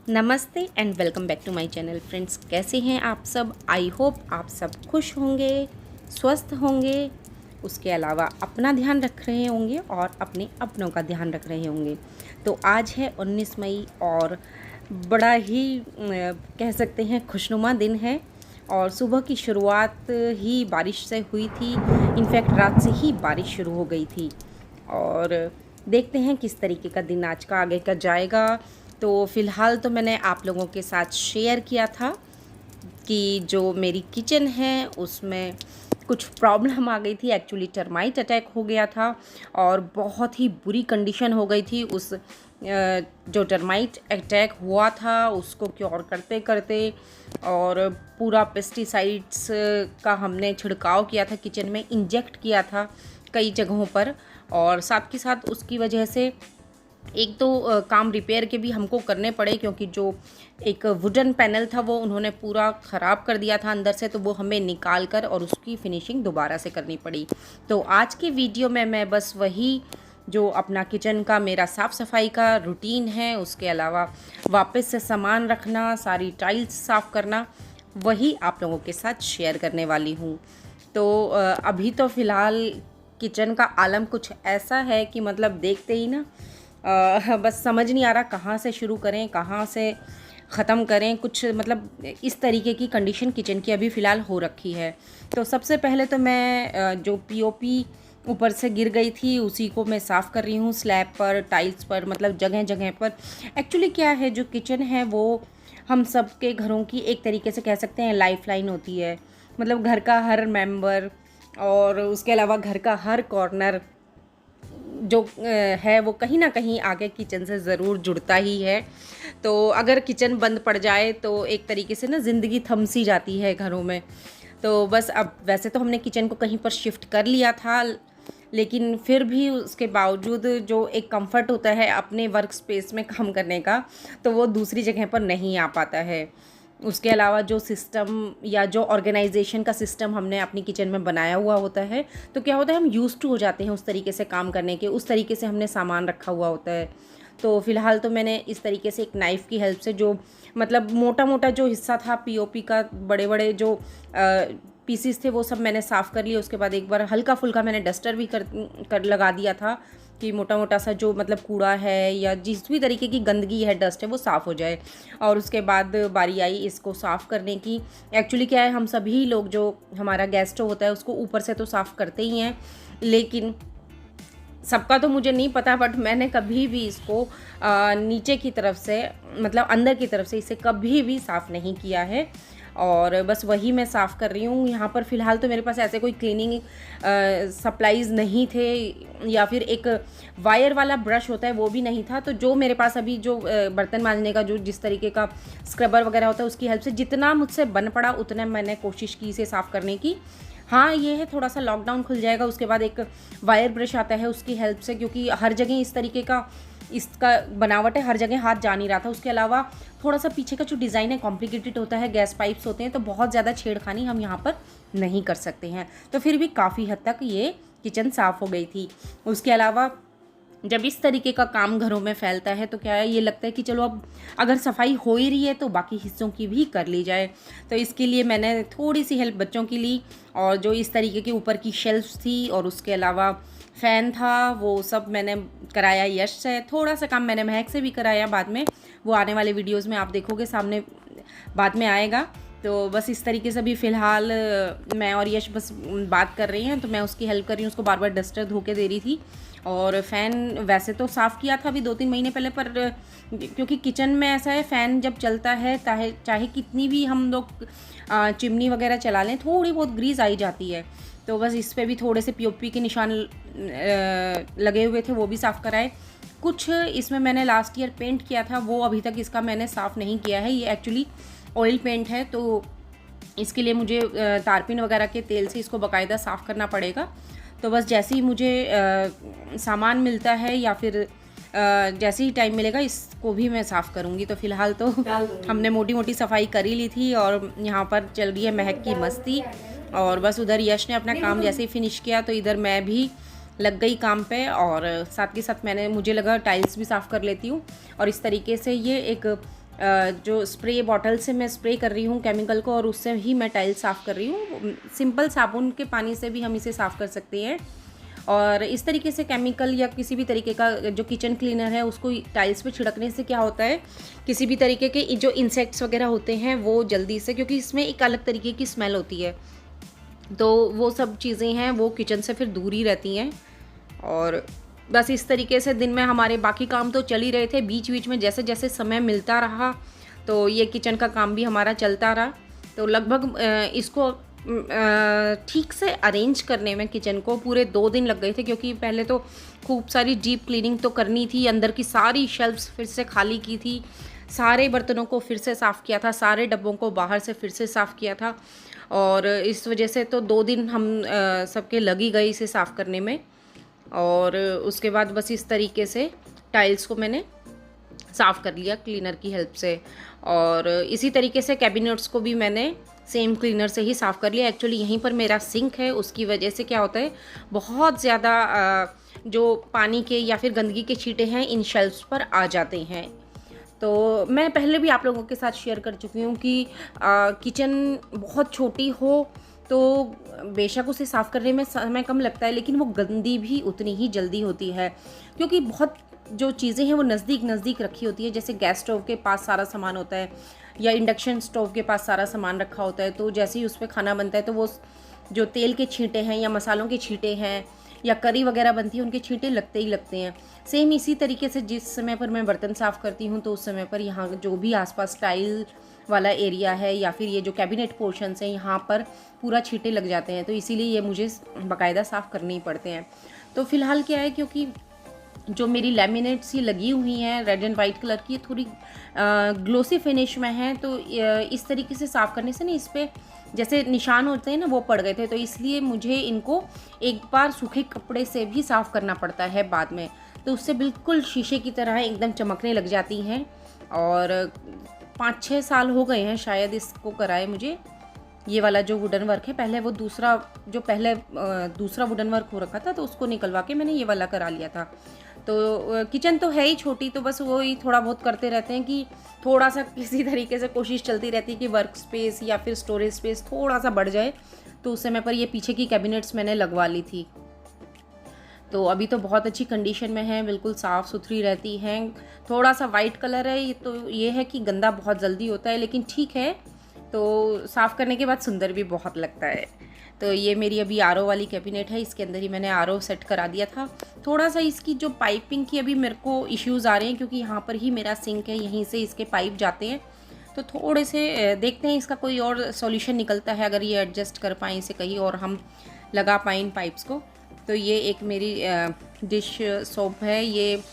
नमस्ते and welcome back to my channel friends. कैसे हैं आप सब? आई होप आप सब खुश होंगे, स्वस्थ होंगे, उसके अलावा अपना ध्यान रख रहे होंगे और अपने अपनों का ध्यान रख रहे होंगे। तो आज है 19 मई और बड़ा ही कह सकते हैं खुशनुमा दिन है और सुबह की शुरुआत ही बारिश से हुई थी। इनफैक्ट रात से ही बारिश शुरू हो गई थी और देखते हैं किस तरीके का दिन आज का आगे का जाएगा। तो फ़िलहाल तो मैंने आप लोगों के साथ शेयर किया था कि जो मेरी किचन है उसमें कुछ प्रॉब्लम आ गई थी। एक्चुअली टर्माइट अटैक हो गया था और बहुत ही बुरी कंडीशन हो गई थी। उस जो टर्माइट अटैक हुआ था उसको क्योर करते करते और पूरा पेस्टिसाइड्स का हमने छिड़काव किया था, किचन में इंजेक्ट किया था कई जगहों पर। और साथ के साथ उसकी वजह से एक तो काम रिपेयर के भी हमको करने पड़े, क्योंकि जो एक वुडन पैनल था वो उन्होंने पूरा ख़राब कर दिया था अंदर से, तो वो हमें निकाल कर और उसकी फिनिशिंग दोबारा से करनी पड़ी। तो आज के वीडियो में मैं बस वही जो अपना किचन का मेरा साफ़ सफाई का रूटीन है, उसके अलावा वापस से सामान रखना, सारी टाइल्स साफ़ करना, वही आप लोगों के साथ शेयर करने वाली हूँ। तो अभी तो फ़िलहाल किचन का आलम कुछ ऐसा है कि मतलब देखते ही ना बस समझ नहीं आ रहा कहाँ से शुरू करें, कहाँ से ख़त्म करें। कुछ मतलब इस तरीके की कंडीशन किचन की अभी फ़िलहाल हो रखी है। तो सबसे पहले तो मैं जो पीओपी ऊपर से गिर गई थी उसी को मैं साफ़ कर रही हूँ, स्लैब पर, टाइल्स पर, मतलब जगह जगह पर। एक्चुअली क्या है, जो किचन है वो हम सब के घरों की एक तरीके से कह सकते हैं लाइफलाइन होती है। मतलब घर का हर मेंबर और उसके अलावा घर का हर कॉर्नर जो है वो कहीं ना कहीं आगे किचन से ज़रूर जुड़ता ही है। तो अगर किचन बंद पड़ जाए तो एक तरीके से ना ज़िंदगी थम सी जाती है घरों में। तो बस अब वैसे तो हमने किचन को कहीं पर शिफ्ट कर लिया था, लेकिन फिर भी उसके बावजूद जो एक कंफर्ट होता है अपने वर्क स्पेस में काम करने का, तो वो दूसरी जगह पर नहीं आ पाता है। उसके अलावा जो सिस्टम या जो ऑर्गेनाइजेशन का सिस्टम हमने अपनी किचन में बनाया हुआ होता है, तो क्या होता है, हम यूज़ टू हो जाते हैं उस तरीके से काम करने के, उस तरीके से हमने सामान रखा हुआ होता है। तो फ़िलहाल तो मैंने इस तरीके से एक नाइफ़ की हेल्प से जो मतलब मोटा मोटा जो हिस्सा था पीओपी का, बड़े बड़े जो पीसीस थे वो सब मैंने साफ़ कर लिए। उसके बाद एक बार हल्का फुल्का मैंने डस्टर भी कर लगा दिया था कि मोटा मोटा सा जो मतलब कूड़ा है या जिस भी तरीके की गंदगी है, डस्ट है, वो साफ़ हो जाए। और उसके बाद बारी आई इसको साफ़ करने की। एक्चुअली क्या है, हम सभी लोग जो हमारा गैस स्टोव होता है उसको ऊपर से तो साफ़ करते ही हैं, लेकिन सबका तो मुझे नहीं पता, बट मैंने कभी भी इसको नीचे की तरफ से मतलब अंदर की तरफ से इसे कभी भी साफ़ नहीं किया है। और बस वही मैं साफ़ कर रही हूँ। यहाँ पर फ़िलहाल तो मेरे पास ऐसे कोई क्लीनिंग सप्लाइज़ नहीं थे, या फिर एक वायर वाला ब्रश होता है वो भी नहीं था। तो जो मेरे पास अभी जो बर्तन मांजने का जो जिस तरीके का स्क्रबर वगैरह होता है उसकी हेल्प से जितना मुझसे बन पड़ा उतना मैंने कोशिश की इसे साफ़ करने की। हाँ, ये है थोड़ा सा लॉकडाउन खुल जाएगा उसके बाद एक वायर ब्रश आता है उसकी हेल्प से, क्योंकि हर जगह इस तरीके का इसका बनावट है, हर जगह हाथ जा नहीं रहा था। उसके अलावा थोड़ा सा पीछे का जो डिज़ाइन है कॉम्प्लिकेटेड होता है, गैस पाइप्स होते हैं, तो बहुत ज़्यादा छेड़खानी हम यहाँ पर नहीं कर सकते हैं। तो फिर भी काफ़ी हद तक ये किचन साफ़ हो गई थी। उसके अलावा जब इस तरीके का काम घरों में फैलता है तो क्या है, ये लगता है कि चलो अब अगर सफाई हो ही रही है तो बाकी हिस्सों की भी कर ली जाए। तो इसके लिए मैंने थोड़ी सी हेल्प बच्चों की ली, और जो इस तरीके के ऊपर की शेल्फ्स थी और उसके अलावा फ़ैन था वो सब मैंने कराया यश से। थोड़ा सा काम मैंने महक से भी कराया, बाद में वो आने वाले वीडियोज़ में आप देखोगे, सामने बाद में आएगा। तो बस इस तरीके से भी फ़िलहाल मैं और यश बस बात कर रही हैं, तो मैं उसकी हेल्प कर रही हूँ, उसको बार बार डस्टर धो के दे रही थी। और फ़ैन वैसे तो साफ़ किया था अभी 2-3 महीने पहले, पर क्योंकि किचन में ऐसा है, फ़ैन जब चलता है चाहे कितनी भी हम लोग चिमनी वगैरह चला लें, थोड़ी बहुत ग्रीस आई जाती है। तो बस इस पे भी थोड़े से पीओपी के निशान लगे हुए थे, वो भी साफ़ कराए। कुछ इसमें मैंने लास्ट ईयर पेंट किया था, वो अभी तक इसका मैंने साफ़ नहीं किया है। ये एक्चुअली ऑयल पेंट है, तो इसके लिए मुझे तारपीन वगैरह के तेल से इसको बाकायदा साफ़ करना पड़ेगा। तो बस जैसे ही मुझे सामान मिलता है या फिर जैसे ही टाइम मिलेगा इसको भी मैं साफ़ करूँगी। तो फ़िलहाल तो हमने मोटी मोटी सफाई कर ही ली थी और यहाँ पर चल रही है महक की मस्ती। और बस उधर यश ने अपना काम जैसे ही फिनिश किया तो इधर मैं भी लग गई काम पे, और साथ के साथ मुझे लगा टाइल्स भी साफ़ कर लेती हूँ। और इस तरीके से ये एक जो स्प्रे बॉटल से मैं स्प्रे कर रही हूँ केमिकल को, और उससे ही मैं टाइल्स साफ़ कर रही हूँ। सिंपल साबुन के पानी से भी हम इसे साफ़ कर सकते हैं। और इस तरीके से केमिकल या किसी भी तरीके का जो किचन क्लीनर है उसको टाइल्स पे छिड़कने से क्या होता है, किसी भी तरीके के जो इंसेक्ट्स वगैरह होते हैं वो जल्दी से, क्योंकि इसमें एक अलग तरीके की स्मेल होती है, तो वो सब चीज़ें हैं वो किचन से फिर दूर ही रहती हैं। और बस इस तरीके से दिन में हमारे बाकी काम तो चल ही रहे थे, बीच बीच में जैसे जैसे समय मिलता रहा तो ये किचन का काम भी हमारा चलता रहा। तो लगभग इसको ठीक से अरेंज करने में किचन को पूरे 2 दिन लग गए थे, क्योंकि पहले तो खूब सारी डीप क्लीनिंग तो करनी थी, अंदर की सारी शेल्फ्स फिर से खाली की थी, सारे बर्तनों को फिर से साफ़ किया था, सारे डब्बों को बाहर से फिर से साफ़ किया था। और इस वजह से तो 2 दिन हम सबके लग ही गए इसे साफ़ करने में। और उसके बाद बस इस तरीके से टाइल्स को मैंने साफ़ कर लिया क्लीनर की हेल्प से। और इसी तरीके से कैबिनेट्स को भी मैंने सेम क्लीनर से ही साफ़ कर लिया। एक्चुअली यहीं पर मेरा सिंक है, उसकी वजह से क्या होता है, बहुत ज़्यादा जो पानी के या फिर गंदगी के छींटे हैं इन शेल्फ्स पर आ जाते हैं। तो मैं पहले भी आप लोगों के साथ शेयर कर चुकी हूँ कि किचन बहुत छोटी हो तो बेशक उसे साफ़ करने में समय कम लगता है, लेकिन वो गंदी भी उतनी ही जल्दी होती है, क्योंकि बहुत जो चीज़ें हैं वो नज़दीक नज़दीक रखी होती है। जैसे गैस स्टोव के पास सारा सामान होता है या इंडक्शन स्टोव के पास सारा सामान रखा होता है, तो जैसे ही उस पर खाना बनता है तो वो जो तेल के छींटे हैं या मसालों के छींटे हैं या करी वगैरह बनती है उनके छींटे लगते ही लगते हैं। सेम इसी तरीके से जिस समय पर मैं बर्तन साफ़ करती हूँ तो उस समय पर यहाँ जो भी आसपास टाइल वाला एरिया है या फिर ये जो कैबिनेट पोर्शंस हैं यहाँ पर पूरा छींटे लग जाते हैं, तो इसीलिए ये मुझे बाकायदा साफ़ करने ही पड़ते हैं। तो फ़िलहाल क्या है, क्योंकि जो मेरी लैमिनेट्स ये लगी हुई हैं रेड एंड वाइट कलर की, थोड़ी ग्लोसी फिनिश में है, तो इस तरीके से साफ़ करने से ना इस पर जैसे निशान होते हैं ना वो पड़ गए थे, तो इसलिए मुझे इनको एक बार सूखे कपड़े से भी साफ़ करना पड़ता है बाद में, तो उससे बिल्कुल शीशे की तरह एकदम चमकने लग जाती हैं। और 5-6 साल हो गए हैं शायद इसको कराए मुझे। ये वाला जो वुडन वर्क है, पहले वो दूसरा वुडन वर्क हो रखा था तो उसको निकलवा के मैंने ये वाला करा लिया था। तो किचन तो है ही छोटी, तो बस वो ही थोड़ा बहुत करते रहते हैं कि थोड़ा सा किसी तरीके से कोशिश चलती रहती है कि वर्क स्पेस या फिर स्टोरेज स्पेस थोड़ा सा बढ़ जाए। तो उस समय पर ये पीछे की कैबिनेट्स मैंने लगवा ली थी, तो अभी तो बहुत अच्छी कंडीशन में है, बिल्कुल साफ़ सुथरी रहती हैं। थोड़ा सा वाइट कलर है, तो ये है कि गंदा बहुत जल्दी होता है, लेकिन ठीक है, तो साफ़ करने के बाद सुंदर भी बहुत लगता है। तो ये मेरी अभी आरओ वाली कैबिनेट है, इसके अंदर ही मैंने आरओ सेट करा दिया था। थोड़ा सा इसकी जो पाइपिंग की अभी मेरे को इश्यूज़ आ रहे हैं, क्योंकि यहाँ पर ही मेरा सिंक है, यहीं से इसके पाइप जाते हैं, तो थोड़े से देखते हैं इसका कोई और सॉल्यूशन निकलता है, अगर ये एडजस्ट कर पाएँ इसे कहीं और हम लगा पाएँ इन पाइप्स को। तो ये एक मेरी डिश सोप है, ये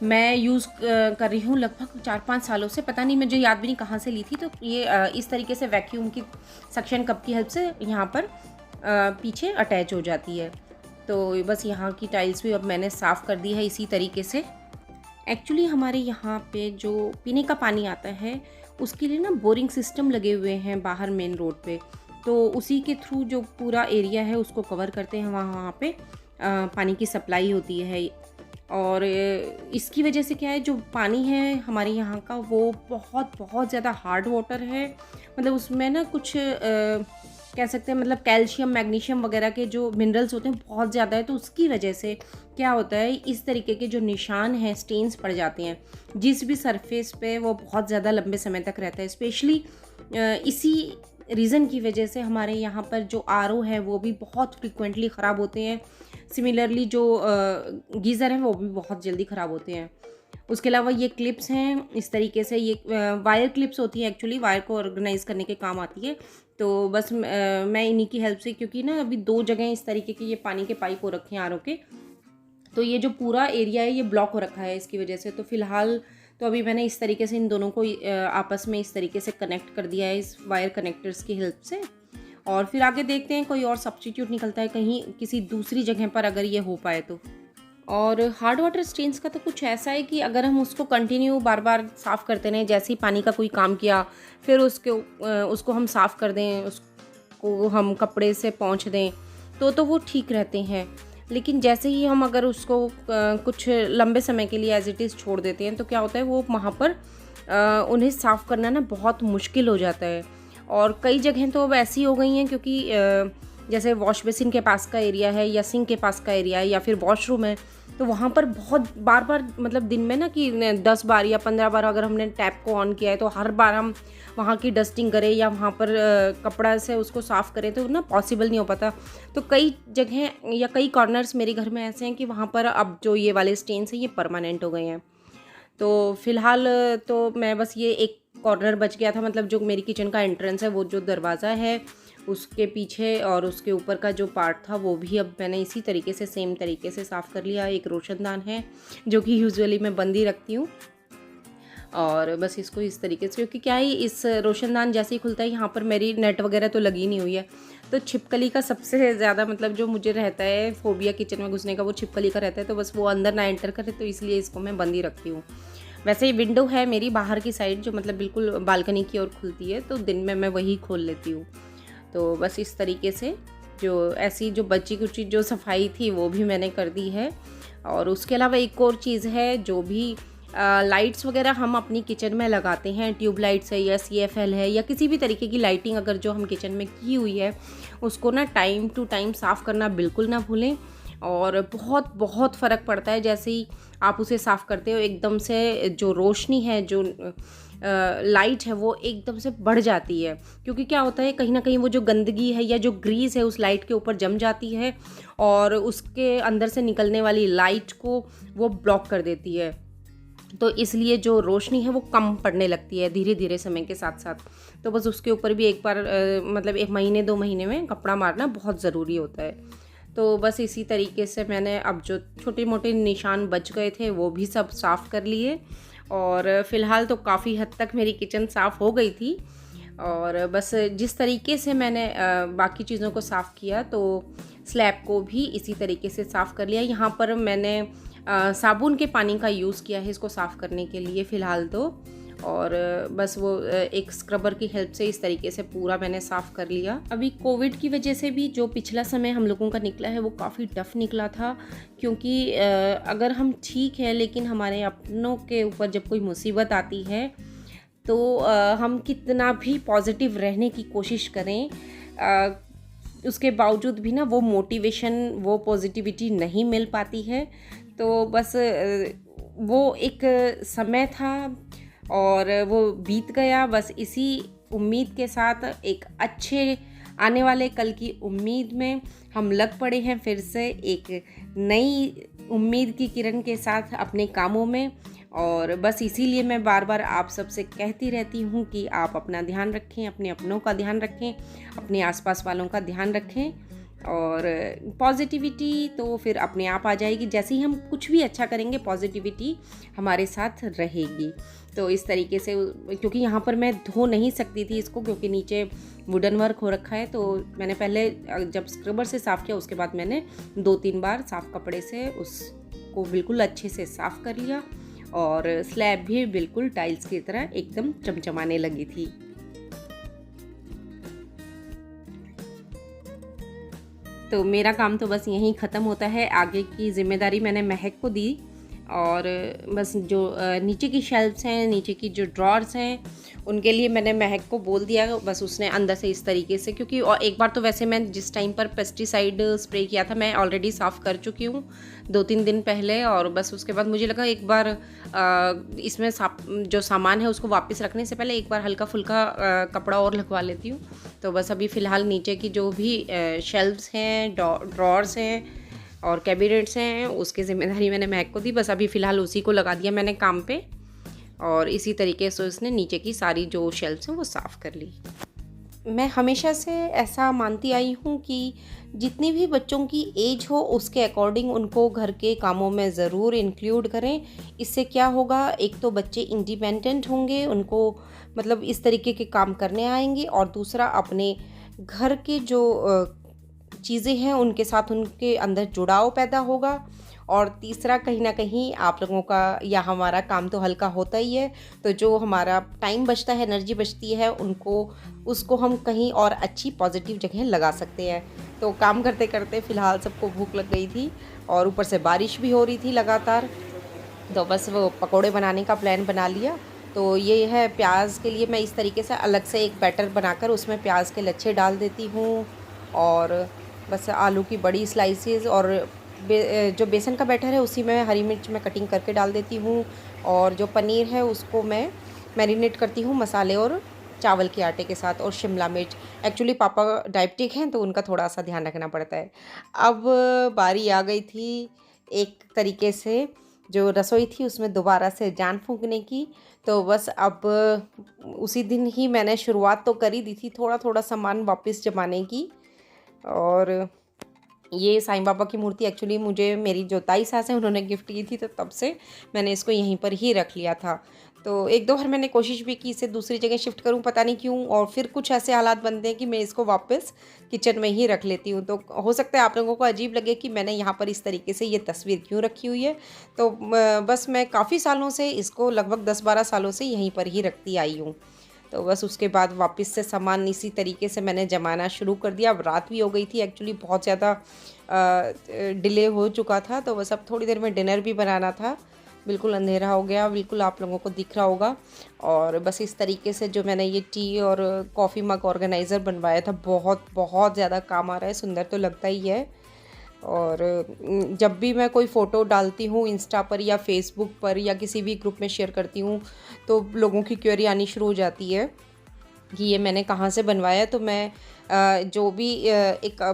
मैं यूज़ कर रही हूँ लगभग 4-5 सालों से, पता नहीं मुझे याद भी नहीं कहाँ से ली थी। तो ये इस तरीके से वैक्यूम की सक्शन कप की हेल्प से यहाँ पर पीछे अटैच हो जाती है। तो बस यहाँ की टाइल्स भी अब मैंने साफ़ कर दी है इसी तरीके से। एक्चुअली हमारे यहाँ पे जो पीने का पानी आता है उसके लिए ना बोरिंग सिस्टम लगे हुए हैं बाहर मेन रोड पे, तो उसी के थ्रू जो पूरा एरिया है उसको कवर करते हैं, वहाँ पे पानी की सप्लाई होती है। और इसकी वजह से क्या है, जो पानी है हमारे यहाँ का वो बहुत बहुत ज़्यादा हार्ड वाटर है, मतलब उसमें ना कुछ कह सकते हैं, मतलब कैल्शियम मैग्नीशियम वगैरह के जो मिनरल्स होते हैं बहुत ज़्यादा है, तो उसकी वजह से क्या होता है, इस तरीके के जो निशान हैं, स्टेन्स पड़ जाते हैं जिस भी सरफेस पे, वो बहुत ज़्यादा लंबे समय तक रहता है। स्पेशली इसी रीज़न की वजह से हमारे यहाँ पर जो आरओ है वो भी बहुत फ्रिक्वेंटली ख़राब होते हैं। सिमिलरली जो गीज़र हैं वो भी बहुत जल्दी ख़राब होते हैं। उसके अलावा ये क्लिप्स हैं इस तरीके से, ये वायर क्लिप्स होती हैं, एक्चुअली वायर को ऑर्गेनाइज़ करने के काम आती है। तो बस मैं इन्हीं की हेल्प से, क्योंकि ना अभी 2 जगह इस तरीके के ये पानी के पाइप हो रखे हैं आरओ के, तो ये जो पूरा एरिया है ये ब्लॉक हो रखा है इसकी वजह से। तो फ़िलहाल तो अभी मैंने इस तरीके से इन दोनों को आपस में इस तरीके से कनेक्ट कर दिया है इस वायर कनेक्टर्स की हेल्प से, और फिर आगे देखते हैं कोई और सब्स्टिट्यूट निकलता है कहीं किसी दूसरी जगह पर, अगर ये हो पाए तो। और हार्ड वाटर स्टेन्स का तो कुछ ऐसा है कि अगर हम उसको कंटिन्यू बार बार साफ़ करते रहें, जैसे ही पानी का कोई काम किया फिर उसको हम साफ़ कर दें, उसको हम कपड़े से पोंछ दें, तो वो ठीक रहते हैं। लेकिन जैसे ही हम अगर उसको कुछ लंबे समय के लिए एज़ इट इज़ छोड़ देते हैं तो क्या होता है, वो वहाँ पर उन्हें साफ़ करना ना बहुत मुश्किल हो जाता है। और कई जगहें तो अब ऐसी हो गई हैं, क्योंकि जैसे वॉश बेसिन के पास का एरिया है या सिंक के पास का एरिया है या फिर वॉशरूम है, तो वहाँ पर बहुत बार बार मतलब दिन में ना कि 10 बार या 15 बार अगर हमने टैप को ऑन किया है तो हर बार हम वहाँ की डस्टिंग करें या वहाँ पर कपड़ा से उसको साफ़ करें तो ना पॉसिबल नहीं हो पाता। तो कई जगह या कई कॉर्नर्स मेरे घर में ऐसे हैं कि वहाँ पर अब जो ये वाले स्टेन्स हैं ये परमानेंट हो गए हैं। तो फ़िलहाल तो मैं बस ये एक कॉर्नर बच गया था, मतलब जो मेरी किचन का एंट्रेंस है, वो जो दरवाज़ा है उसके पीछे और उसके ऊपर का जो पार्ट था वो भी अब मैंने इसी तरीके से सेम तरीके से साफ़ कर लिया। एक रोशनदान है जो कि यूजुअली मैं बंद ही रखती हूँ, और बस इसको इस तरीके से, क्योंकि क्या है इस रोशनदान जैसे ही खुलता है यहाँ पर मेरी नेट वगैरह तो लगी नहीं हुई है, तो छिपकली का सबसे ज़्यादा मतलब जो मुझे रहता है फोबिया किचन में घुसने का, वो छिपकली का रहता है, तो बस वो अंदर ना एंटर करे, तो इसलिए इसको मैं बंद ही रखती हूँ। वैसे विंडो है मेरी बाहर की साइड जो मतलब बिल्कुल बालकनी की ओर खुलती है, तो दिन में मैं वही खोल लेती हूँ। तो बस इस तरीके से जो ऐसी जो बची कुची जो सफाई थी वो भी मैंने कर दी है। और उसके अलावा एक और चीज़ है, जो भी लाइट्स वगैरह हम अपनी किचन में लगाते हैं, ट्यूब लाइट्स है या CFL है या किसी भी तरीके की लाइटिंग अगर जो हम किचन में की हुई है, उसको ना टाइम टू टाइम साफ़ करना बिल्कुल ना भूलें। और बहुत बहुत फ़र्क पड़ता है जैसे ही आप उसे साफ़ करते हो, एकदम से जो रोशनी है, जो लाइट है, वो एकदम से बढ़ जाती है। क्योंकि क्या होता है, कहीं ना कहीं वो जो गंदगी है या जो ग्रीस है उस लाइट के ऊपर जम जाती है और उसके अंदर से निकलने वाली लाइट को वो ब्लॉक कर देती है। तो इसलिए जो रोशनी है वो कम पड़ने लगती है धीरे धीरे समय के साथ साथ। तो बस उसके ऊपर भी एक बार मतलब 1 महीने 2 महीने में कपड़ा मारना बहुत ज़रूरी होता है। तो बस इसी तरीके से मैंने अब जो छोटे मोटे निशान बच गए थे वो भी सब साफ़ कर लिए, और फ़िलहाल तो काफ़ी हद तक मेरी किचन साफ़ हो गई थी। और बस जिस तरीके से मैंने बाकी चीज़ों को साफ़ किया, तो स्लैब को भी इसी तरीके से साफ़ कर लिया। यहाँ पर मैंने साबुन के पानी का यूज़ किया है इसको साफ़ करने के लिए फ़िलहाल तो, और बस वो एक स्क्रबर की हेल्प से इस तरीके से पूरा मैंने साफ़ कर लिया। अभी कोविड की वजह से भी जो पिछला समय हम लोगों का निकला है वो काफ़ी टफ़ निकला था, क्योंकि अगर हम ठीक है लेकिन हमारे अपनों के ऊपर जब कोई मुसीबत आती है तो हम कितना भी पॉजिटिव रहने की कोशिश करें, उसके बावजूद भी ना वो मोटिवेशन, वो पॉजिटिविटी नहीं मिल पाती है। तो बस वो एक समय था और वो बीत गया। बस इसी उम्मीद के साथ, एक अच्छे आने वाले कल की उम्मीद में हम लग पड़े हैं फिर से एक नई उम्मीद की किरण के साथ अपने कामों में। और बस इसीलिए मैं बार बार आप सबसे कहती रहती हूँ कि आप अपना ध्यान रखें, अपने अपनों का ध्यान रखें, अपने आसपास वालों का ध्यान रखें, और पॉजिटिविटी तो फिर अपने आप आ जाएगी। जैसे ही हम कुछ भी अच्छा करेंगे पॉजिटिविटी हमारे साथ रहेगी। तो इस तरीके से, क्योंकि यहाँ पर मैं धो नहीं सकती थी इसको क्योंकि नीचे वुडन वर्क हो रखा है, तो मैंने पहले जब स्क्रबर से साफ़ किया उसके बाद मैंने 2-3 बार साफ़ कपड़े से उसको बिल्कुल अच्छे से साफ़ कर लिया, और स्लैब भी बिल्कुल टाइल्स की तरह एकदम चमचमाने लगी थी। तो मेरा काम तो बस यहीं ख़त्म होता है। आगे की ज़िम्मेदारी मैंने महक को दी, और बस जो नीचे की शेल्फ्स हैं, नीचे की जो ड्रॉर्स हैं, उनके लिए मैंने महक को बोल दिया। बस उसने अंदर से इस तरीके से, क्योंकि और एक बार तो वैसे मैं जिस टाइम पर पेस्टिसाइड स्प्रे किया था मैं ऑलरेडी साफ़ कर चुकी हूँ 2-3 दिन पहले, और बस उसके बाद मुझे लगा एक बार इसमें जो सामान है उसको वापस रखने से पहले एक बार हल्का फुल्का कपड़ा और लगवा लेती हूँ। तो बस अभी फ़िलहाल नीचे की जो भी शेल्फ्स हैं, ड्रॉर्स हैं और कैबिनेट्स हैं, उसकी ज़िम्मेदारी मैंने महक को दी। बस अभी फ़िलहाल उसी को लगा दिया मैंने काम पे, और इसी तरीके से उसने नीचे की सारी जो शेल्फ्स हैं वो साफ़ कर ली। मैं हमेशा से ऐसा मानती आई हूँ कि जितनी भी बच्चों की एज हो उसके अकॉर्डिंग उनको घर के कामों में ज़रूर इंक्लूड करें। इससे क्या होगा, एक तो बच्चे इंडिपेंडेंट होंगे, उनको मतलब इस तरीके के काम करने आएंगे, और दूसरा अपने घर के जो चीज़ें हैं उनके साथ उनके अंदर जुड़ाव पैदा होगा, और तीसरा कहीं ना कहीं आप लोगों का या हमारा काम तो हल्का होता ही है, तो जो हमारा टाइम बचता है, एनर्जी बचती है, उसको हम कहीं और अच्छी पॉजिटिव जगह लगा सकते हैं। तो काम करते करते फ़िलहाल सबको भूख लग गई थी और ऊपर से बारिश भी हो रही थी लगातार, तो बस वो पकोड़े बनाने का प्लान बना लिया। तो ये है, प्याज के लिए मैं इस तरीके से अलग से एक बैटर बनाकर उसमें प्याज के लच्छे डाल देती हूँ, और बस आलू की बड़ी स्लाइसेस और जो बेसन का बैटर है उसी में हरी मिर्च मैं कटिंग करके डाल देती हूँ, और जो पनीर है उसको मैं मैरिनेट करती हूँ मसाले और चावल के आटे के साथ, और शिमला मिर्च। एक्चुअली पापा डायबिटिक हैं तो उनका थोड़ा सा ध्यान रखना पड़ता है। अब बारी आ गई थी एक तरीके से जो रसोई थी उसमें दोबारा से जान फूँकने की। तो बस अब उसी दिन ही मैंने शुरुआत तो कर ही दी थी थोड़ा थोड़ा सामान वापस जमाने की। और ये साईं बाबा की मूर्ति एक्चुअली मुझे मेरी जो ताई सास है उन्होंने गिफ्ट की थी, तो तब से मैंने इसको यहीं पर ही रख लिया था। तो एक दो बार मैंने कोशिश भी की इसे दूसरी जगह शिफ्ट करूं, पता नहीं क्यों, और फिर कुछ ऐसे हालात बनते हैं कि मैं इसको वापस किचन में ही रख लेती हूं। तो हो सकता है आप लोगों को अजीब लगे कि मैंने यहाँ पर इस तरीके से ये तस्वीर क्यों रखी हुई है। तो बस मैं काफ़ी सालों से इसको, लगभग 10-12 सालों से यहीं पर ही रखती आई हूँ। तो बस उसके बाद वापस से सामान इसी तरीके से मैंने जमाना शुरू कर दिया। अब रात भी हो गई थी, एक्चुअली बहुत ज़्यादा डिले हो चुका था, तो बस अब थोड़ी देर में डिनर भी बनाना था। बिल्कुल अंधेरा हो गया, बिल्कुल आप लोगों को दिख रहा होगा। और बस इस तरीके से जो मैंने ये टी और कॉफ़ी मग ऑर्गेनाइज़र बनवाया था, बहुत बहुत ज़्यादा काम आ रहा है, सुंदर तो लगता ही है। और जब भी मैं कोई फ़ोटो डालती हूँ इंस्टा पर या फेसबुक पर या किसी भी ग्रुप में शेयर करती हूँ, तो लोगों की क्वेरी आनी शुरू हो जाती है कि ये मैंने कहाँ से बनवाया। तो मैं जो भी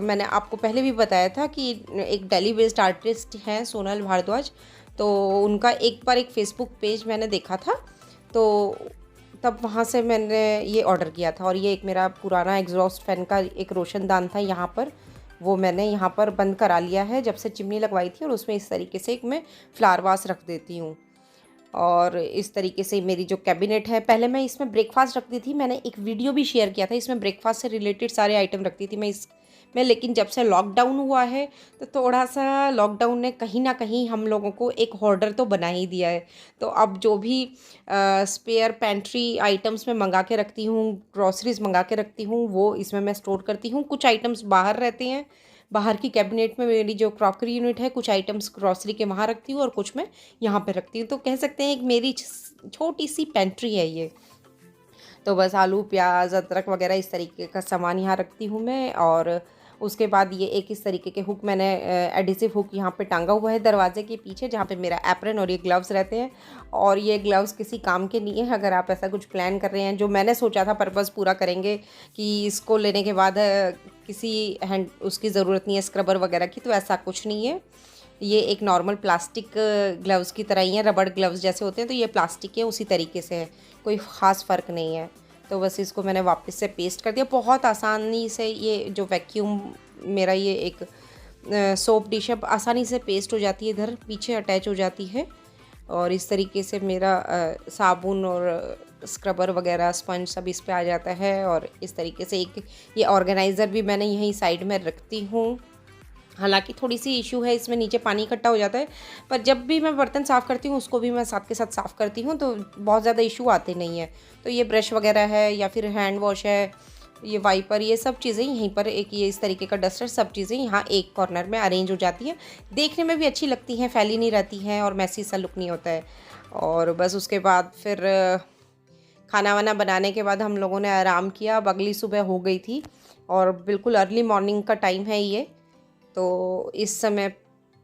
मैंने आपको पहले भी बताया था कि एक दिल्ली बेस्ड आर्टिस्ट हैं सोनल भारद्वाज, तो उनका एक बार एक फ़ेसबुक पेज मैंने देखा था, तो तब वहाँ से मैंने ये ऑर्डर किया था। और ये एक मेरा पुराना एग्जॉस्ट फैन का एक रोशनदान था यहाँ पर, वो मैंने यहाँ पर बंद करा लिया है जब से चिमनी लगवाई थी, और उसमें इस तरीके से एक मैं फ्लावर वास रख देती हूँ। और इस तरीके से मेरी जो कैबिनेट है, पहले मैं इसमें ब्रेकफास्ट रखती थी, मैंने एक वीडियो भी शेयर किया था, इसमें ब्रेकफास्ट से रिलेटेड सारे आइटम रखती थी मैं इसमें। लेकिन जब से लॉकडाउन हुआ है तो थोड़ा सा लॉकडाउन ने कहीं ना कहीं हम लोगों को एक होर्डर तो बना ही दिया है। तो अब जो भी स्पेयर पेंट्री आइटम्स मैं मंगा के रखती हूँ, ग्रॉसरीज मंगा के रखती हूँ, वो इसमें मैं स्टोर करती हूँ। कुछ आइटम्स बाहर रहते हैं, बाहर की कैबिनेट में मेरी जो क्रॉकरी यूनिट है, कुछ आइटम्स ग्रॉसरी के वहाँ रखती हूँ और कुछ मैं यहाँ पे रखती हूँ। तो कह सकते हैं एक मेरी छोटी सी पेंट्री है ये। तो बस आलू, प्याज, अदरक वगैरह इस तरीके का सामान यहाँ रखती हूँ मैं। और उसके बाद ये एक इस तरीके के हुक मैंने एडिसिव हुक यहाँ पे टांगा हुआ है दरवाजे के पीछे, जहाँ पे मेरा एप्रन और ये ग्लव्स रहते हैं। और ये ग्लव्स किसी काम के नहीं है, अगर आप ऐसा कुछ प्लान कर रहे हैं जो मैंने सोचा था पर्पज़ पूरा करेंगे कि इसको लेने के बाद किसी हैंड उसकी ज़रूरत नहीं है स्क्रबर वगैरह की, तो ऐसा कुछ नहीं है। ये एक नॉर्मल प्लास्टिक ग्लव्स की तरह ही है, रबड़ ग्लव्स जैसे होते हैं, तो ये प्लास्टिक के उसी तरीके से है, कोई ख़ास फ़र्क नहीं है। तो बस इसको मैंने वापस से पेस्ट कर दिया बहुत आसानी से। ये जो वैक्यूम मेरा ये एक सोप डिश है, आसानी से पेस्ट हो जाती है, इधर पीछे अटैच हो जाती है। और इस तरीके से मेरा साबुन और स्क्रबर वगैरह स्पंज सब इस पे आ जाता है। और इस तरीके से एक ये ऑर्गेनाइज़र भी मैंने यहीं साइड में रखती हूँ। हालांकि थोड़ी सी इशू है, इसमें नीचे पानी इकट्ठा हो जाता है, पर जब भी मैं बर्तन साफ़ करती हूँ उसको भी मैं साथ के साथ साफ़ करती हूँ, तो बहुत ज़्यादा इशू आते नहीं है। तो ये ब्रश वगैरह है या फिर हैंड वॉश है, ये वाइपर, ये सब चीज़ें यहीं पर, एक ये इस तरीके का डस्टर, सब चीज़ें यहाँ एक कॉर्नर में अरेंज हो जाती हैं। देखने में भी अच्छी लगती हैं, फैली नहीं रहती हैं और मैसी सा लुक नहीं होता है। और बस उसके बाद फिर खाना वाना बनाने के बाद हम लोगों ने आराम किया। अब अगली सुबह हो गई थी और बिल्कुल अर्ली मॉर्निंग का टाइम है ये। तो इस समय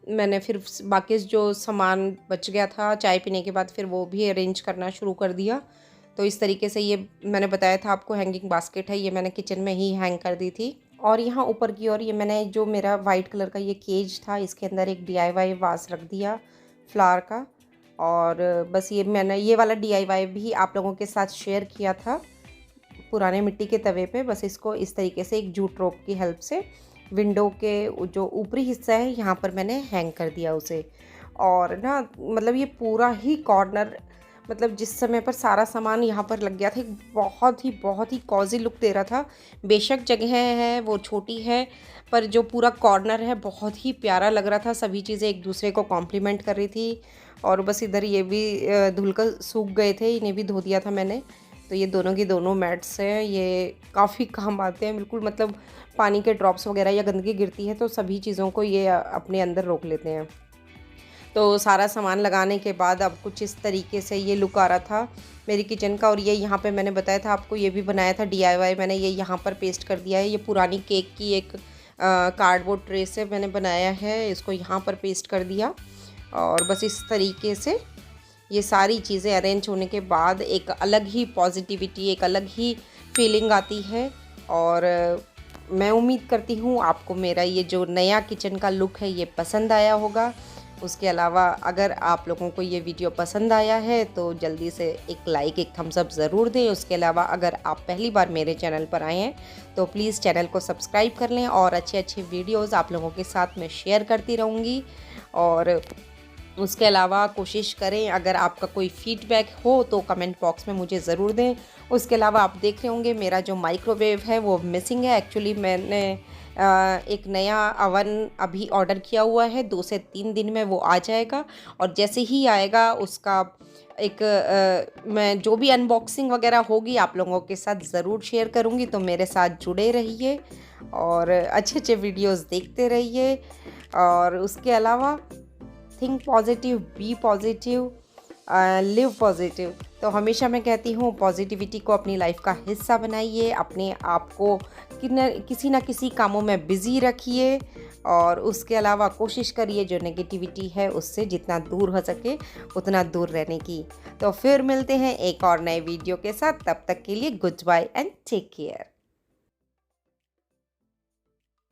मैंने फिर बाकी जो सामान बच गया था चाय पीने के बाद, फिर वो भी अरेंज करना शुरू कर दिया। तो इस तरीके से ये मैंने बताया था आपको हैंगिंग बास्केट है, ये मैंने किचन में ही हैंग कर दी थी। और यहाँ ऊपर की ओर ये मैंने जो मेरा वाइट कलर का ये केज था, इसके अंदर एक DIY वास रख दिया फ्लावर का। और बस ये मैंने ये वाला DIY भी आप लोगों के साथ शेयर किया था पुराने मिट्टी के तवे पे। बस इसको इस तरीके से एक जूट रोप की हेल्प से विंडो के जो ऊपरी हिस्सा है यहाँ पर मैंने हैंग कर दिया उसे। और ना मतलब ये पूरा ही कॉर्नर मतलब जिस समय पर सारा सामान यहाँ पर लग गया था, एक बहुत ही कॉजी लुक दे रहा था। बेशक जगह है वो छोटी है, पर जो पूरा कॉर्नर है बहुत ही प्यारा लग रहा था। सभी चीज़ें एक दूसरे को कॉम्प्लीमेंट कर रही थी। और बस इधर ये भी धुलकर सूख गए थे, इन्हें भी धो दिया था मैंने। तो ये दोनों की दोनों मैट्स हैं, ये काफ़ी काम आते हैं बिल्कुल। मतलब पानी के ड्रॉप्स वगैरह या गंदगी गिरती है तो सभी चीज़ों को ये अपने अंदर रोक लेते हैं। तो सारा सामान लगाने के बाद अब कुछ इस तरीके से ये लुक आ रहा था मेरी किचन का। और ये यहाँ पे मैंने बताया था आपको, ये भी बनाया था DIY मैंने। ये यहाँ पर पेस्ट कर दिया है। ये पुरानी केक की एक कार्डबोर्ड ट्रे से मैंने बनाया है, इसको यहाँ पर पेस्ट कर दिया। और बस इस तरीके से ये सारी चीज़ें अरेंज होने के बाद एक अलग ही पॉजिटिविटी, एक अलग ही फीलिंग आती है। और मैं उम्मीद करती हूँ आपको मेरा ये जो नया किचन का लुक है ये पसंद आया होगा। उसके अलावा अगर आप लोगों को ये वीडियो पसंद आया है तो जल्दी से एक लाइक, एक थम्स अप ज़रूर दें। उसके अलावा अगर आप पहली बार मेरे चैनल पर आए हैं तो प्लीज़ चैनल को सब्सक्राइब कर लें। और अच्छे वीडियोज़ आप लोगों के साथ मैं शेयर करती रहूँगी। और उसके अलावा कोशिश करें, अगर आपका कोई फीडबैक हो तो कमेंट बॉक्स में मुझे ज़रूर दें। उसके अलावा आप देख रहे होंगे मेरा जो माइक्रोवेव है वो मिसिंग है। एक्चुअली मैंने एक नया अवन अभी ऑर्डर किया हुआ है, 2 से 3 दिन में वो आ जाएगा। और जैसे ही आएगा उसका एक मैं जो भी अनबॉक्सिंग वगैरह होगी आप लोगों के साथ ज़रूर शेयर करूँगी। तो मेरे साथ जुड़े रहिए और अच्छे वीडियोज़ देखते रहिए। और उसके अलावा think positive, be positive, live positive. तो हमेशा मैं कहती हूँ पॉजिटिविटी को अपनी लाइफ का हिस्सा बनाइए, अपने आप को किसी ना किसी कामों में बिज़ी रखिए। और उसके अलावा कोशिश करिए जो नेगेटिविटी है उससे जितना दूर हो सके उतना दूर रहने की। तो फिर मिलते हैं एक और नए वीडियो के साथ, तब तक के लिए goodbye and take care.